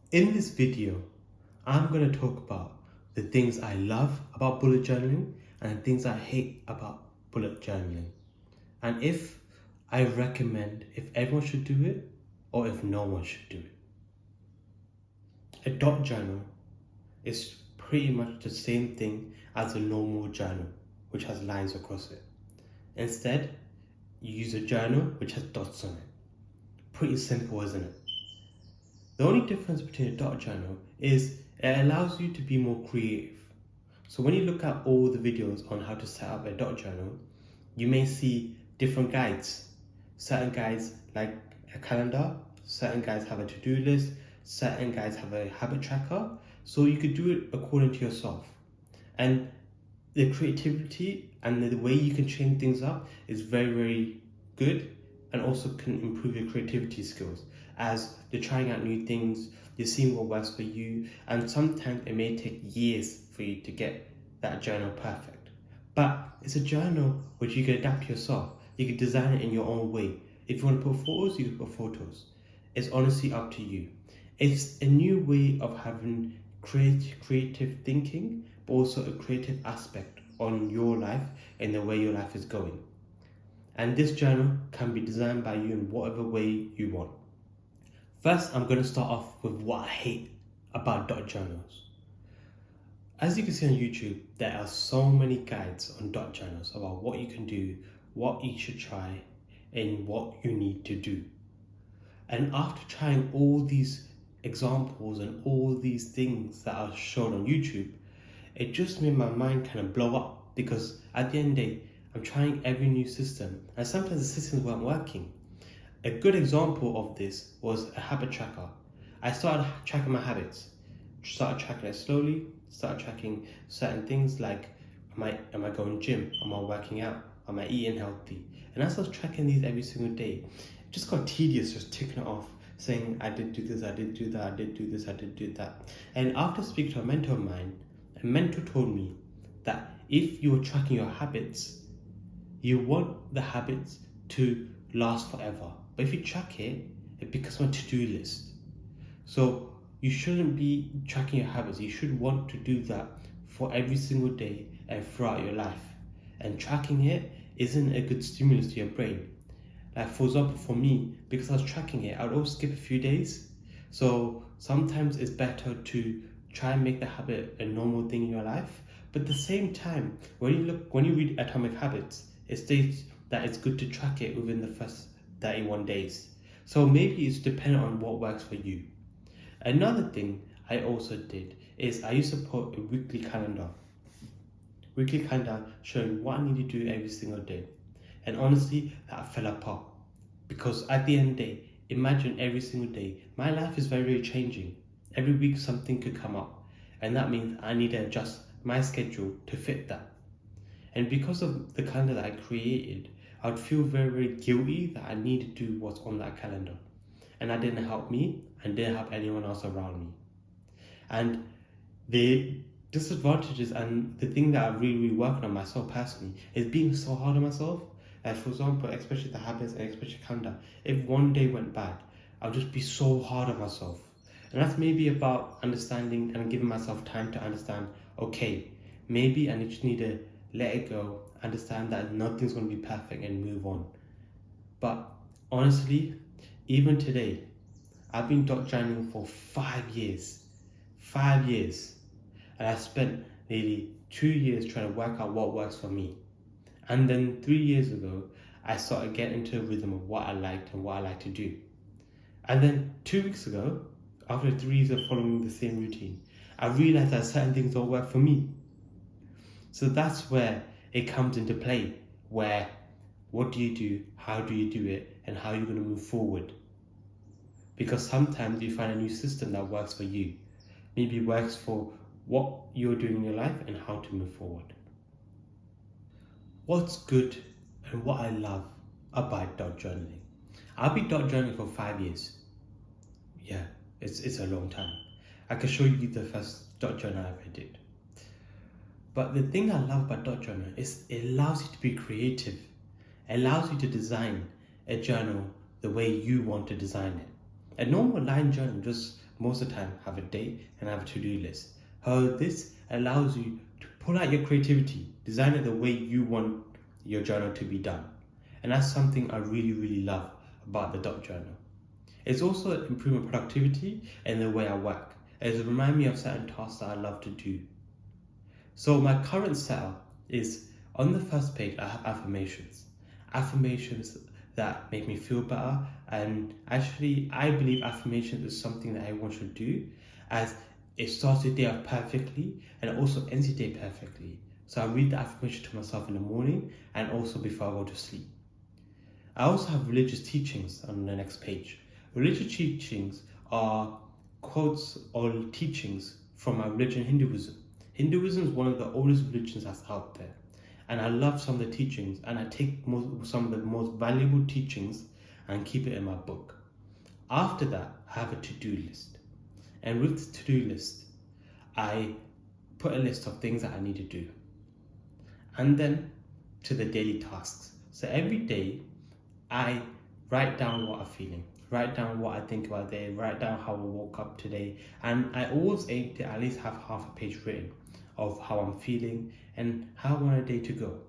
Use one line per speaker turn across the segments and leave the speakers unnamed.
In this video, I'm going to talk about the things I love about bullet journaling and the things I hate about bullet journaling. And if I recommend if everyone should do it or if no one should do it. A dot journal is pretty much the same thing as a normal journal, which has lines across it. Instead, you use a journal which has dots on it. Pretty simple, isn't it? The only difference between a dot journal is it allows you to be more creative. So when you look at all the videos on how to set up a dot journal, you may see different guides. Certain guides like a calendar, certain guides have a to-do list, certain guides have a habit tracker. So you could do it according to yourself. And the creativity and the way you can change things up is very, very good, and also can improve your creativity skills as you're trying out new things, you're seeing what works for you, and sometimes it may take years for you to get that journal perfect. But it's a journal which you can adapt yourself. You can design it in your own way. If you want to put photos, you can put photos. It's honestly up to you. It's a new way of having creative thinking, but also a creative aspect on your life and the way your life is going. And this journal can be designed by you in whatever way you want. First, I'm going to start off with what I hate about dot journals. As you can see on YouTube, there are so many guides on dot journals about what you can do, what you should try, and what you need to do. And after trying all these examples and all these things that are shown on YouTube, it just made my mind kind of blow up, because at the end of the day, I'm trying every new system and sometimes the systems weren't working. A good example of this was a habit tracker. I started tracking my habits, started tracking it slowly, started tracking certain things like am I going to gym, am I working out, am I eating healthy? And as I was tracking these every single day, it just got tedious just ticking it off, saying I did do this, I did do that, I did do this, I did do that. And after speaking to a mentor of mine, a mentor told me that if you're tracking your habits, you want the habits to last forever. But if you track it, it becomes a to-do list. So you shouldn't be tracking your habits. You should want to do that for every single day and throughout your life. And tracking it isn't a good stimulus to your brain. Like for example, for me, because I was tracking it, I would always skip a few days. So sometimes it's better to try and make the habit a normal thing in your life. But at the same time, when you read Atomic Habits, it states that it's good to track it within the first 31 days. So maybe it's dependent on what works for you. Another thing I also did is I used to put a weekly calendar showing what I need to do every single day. And honestly, that fell apart, because at the end of the day, imagine every single day, my life is very, very changing. Every week something could come up, and that means I need to adjust my schedule to fit that. And because of the calendar that I created, I would feel very, very guilty that I need to do what's on that calendar. And that didn't help me and didn't help anyone else around me. And the disadvantages and the thing that I'm really, really working on myself personally is being so hard on myself. Like for example, especially the habits and especially calendar, if one day went bad, I'll just be so hard on myself. And that's maybe about understanding and giving myself time to understand, okay, maybe I just need to let it go, understand that nothing's going to be perfect and move on. But honestly, even today, I've been dot journaling for 5 years. 5 years. And I spent nearly 2 years trying to work out what works for me. And then 3 years ago, I started getting into a rhythm of what I liked and what I like to do. And then 2 weeks ago, after 3 years of following the same routine, I realized that certain things don't work for me. So that's where it comes into play, where what do you do, how do you do it, and how are you going to move forward? Because sometimes you find a new system that works for you. Maybe works for what you're doing in your life and how to move forward. What's good and what I love about dot journaling? I've been dot journaling for 5 years. Yeah, it's a long time. I can show you the first dot journal I ever did. But the thing I love about dot journal is it allows you to be creative. It allows you to design a journal the way you want to design it. A normal line journal just most of the time have a date and have a to-do list. However, this allows you to pull out your creativity, design it the way you want your journal to be done. And that's something I really love about the Dot Journal. It's also improving productivity and the way I work. It reminds me of certain tasks that I love to do. So my current setup is, on the first page I have affirmations. Affirmations that make me feel better, and actually I believe affirmations is something that everyone should do, as it starts your day off perfectly and it also ends your day perfectly. So I read the affirmation to myself in the morning and also before I go to sleep. I also have religious teachings on the next page. Religious teachings are quotes or teachings from my religion, Hinduism. Hinduism is one of the oldest religions that's out there. And I love some of the teachings, and I take some of the most valuable teachings and keep it in my book. After that, I have a to-do list. And with the to-do list, I put a list of things that I need to do. And then to the daily tasks. So every day, I write down what I'm feeling, write down what I think about the day, write down how I woke up today, and I always aim to at least have half a page written of how I'm feeling and how I want a day to go.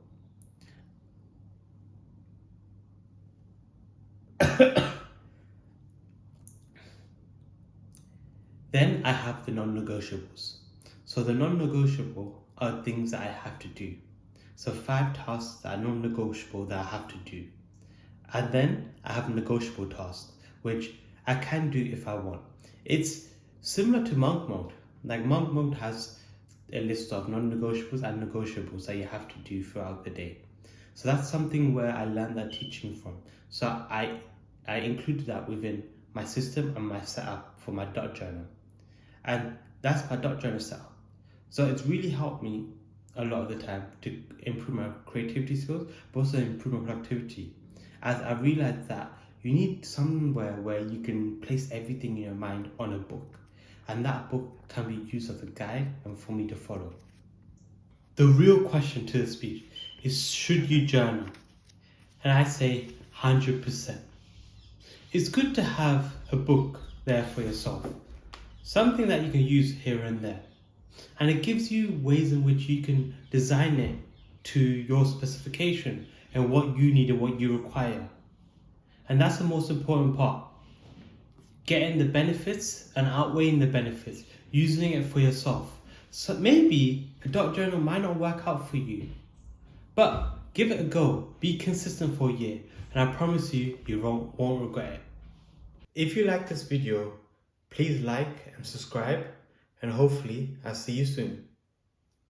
Then I have the non-negotiables. So the non-negotiable are things that I have to do. So 5 tasks that are non-negotiable that I have to do. And then I have negotiable tasks, which I can do if I want. It's similar to monk mode. Like monk mode has a list of non-negotiables and negotiables that you have to do throughout the day. So that's something where I learned that teaching from. So I included that within my system and my setup for my Dot Journal. And that's my Dot Journal setup. So it's really helped me a lot of the time to improve my creativity skills, but also improve my productivity. As I realized that you need somewhere where you can place everything in your mind on a book. And that book can be used as a guide and for me to follow. The real question to this speech is, should you journal? And I say 100%. It's good to have a book there for yourself. Something that you can use here and there. And it gives you ways in which you can design it to your specification and what you need and what you require. And that's the most important part. Getting the benefits and outweighing the benefits, using it for yourself. So maybe a Dot Journal might not work out for you, but give it a go. Be consistent for a year, and I promise you, you won't regret it. If you like this video, please like and subscribe, and hopefully I'll see you soon.